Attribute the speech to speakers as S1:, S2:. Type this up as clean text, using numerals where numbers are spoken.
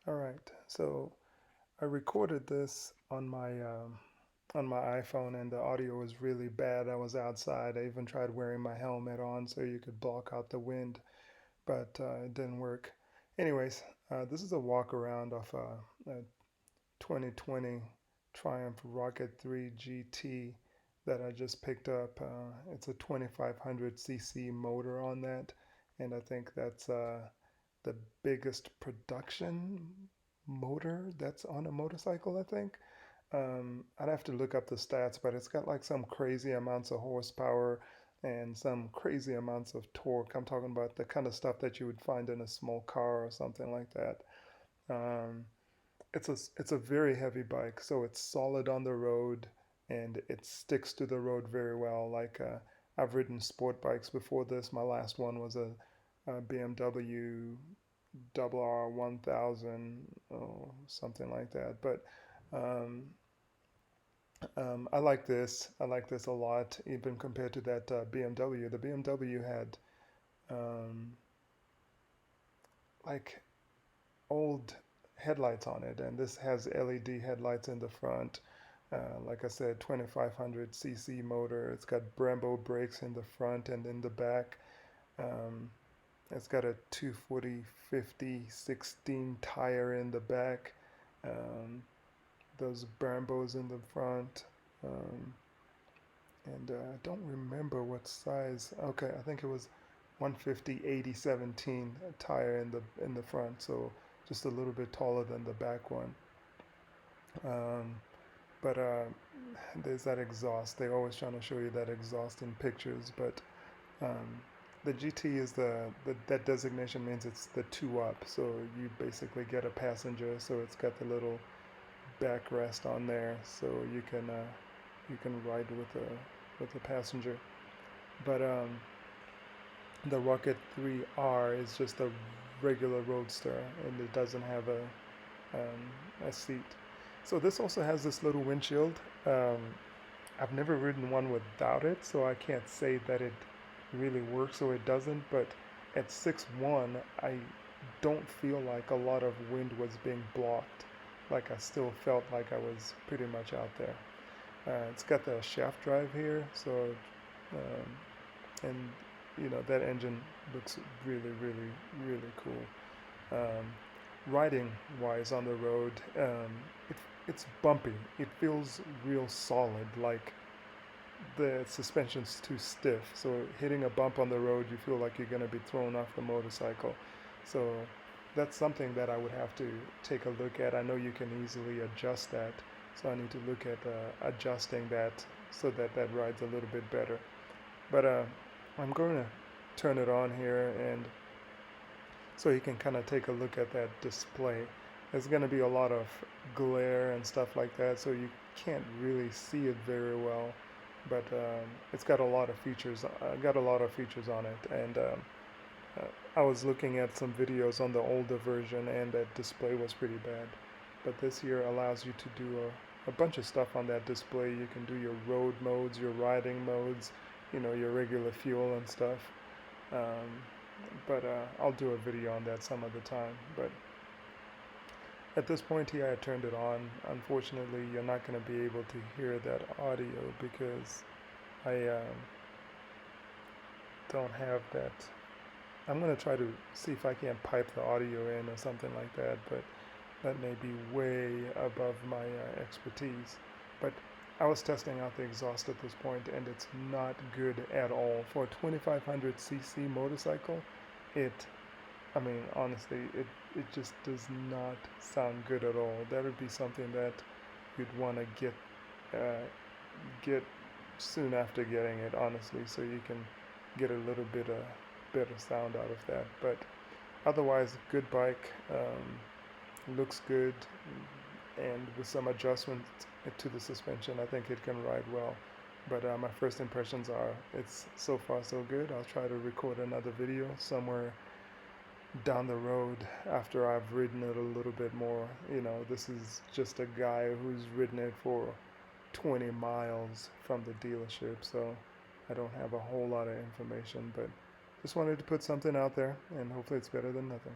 S1: All right, so I recorded this on my iPhone, and the audio was really bad. I was outside. I even tried wearing my helmet on so you could block out the wind, but it didn't work. Anyways, this is a walk around of a 2020 Triumph Rocket 3 GT that I just picked up. It's a 2500cc motor on that, and I think that's the biggest production motor that's on a motorcycle, I think. I'd have to look up the stats, but it's got like some crazy amounts of horsepower and some crazy amounts of torque. I'm talking about the kind of stuff that you would find in a small car or something like that. Um, it's a very heavy bike, so it's solid on the road and it sticks to the road very well. Like I've ridden sport bikes before this. My last one was a BMW R 1000 or something like that. But um, I like this. I like this a lot, even compared to that BMW. The BMW had um, like old headlights on it, and this has LED headlights in the front. Like I said, 2500cc motor. It's got Brembo brakes in the front and in the back. Um, it's got a 240 50 16 tire in the back. Um, those Brembos in the front. Um, and I don't remember what size. Okay, I think it was 150 80 17 tire in the front, so just a little bit taller than the back one. Um, but there's that exhaust. They're always trying to show you that exhaust in pictures, but um, the GT is that designation means it's the two up. So you basically get a passenger. So it's got the little backrest on there, so you can ride with a passenger. But the Rocket 3R is just a regular roadster, and it doesn't have a seat. So this also has this little windshield. Um, I've never ridden one without it, so I can't say that it really works or it doesn't. But at 6'1", I don't feel like a lot of wind was being blocked. Like I still felt like I was pretty much out there. It's got the shaft drive here, so um, and that engine looks really, really, really cool. Riding wise on the road, it, it's bumpy. It feels real solid, like the suspension's too stiff. So hitting a bump on the road, you feel like you're going to be thrown off the motorcycle. So that's something that I would have to take a look at. I know you can easily adjust that, so I need to look at adjusting that so that that rides a little bit better. But I'm going to turn it on here, and so you can kind of take a look at that display. There's going to be a lot of glare and stuff like that, so you can't really see it very well. But it's got a lot of features. Got a lot of features on it, and I was looking at some videos on the older version, and that display was pretty bad. But this here allows you to do a bunch of stuff on that display. You can do your road modes, your riding modes, your regular fuel and stuff. Um, but I'll do a video on that some other time. But at this point here, I turned it on. Unfortunately, you're not going to be able to hear that audio because I don't have that. I'm going to try to see if I can pipe the audio in or something like that, but that may be way above my expertise. But I was testing out the exhaust at this point, and it's not good at all. For a 2500cc motorcycle, it, I mean, honestly, it just does not sound good at all. That would be something that you'd want to uh, get soon after getting it, honestly, so you can get a little bit of better sound out of that. But otherwise, good bike, looks good, and with some adjustments to the suspension, I think it can ride well. But my first impressions are it's so far so good. I'll try to record another video somewhere down the road after I've ridden it a little bit more. This is just a guy who's ridden it for 20 miles from the dealership, so I don't have a whole lot of information, but just wanted to put something out there, and hopefully it's better than nothing.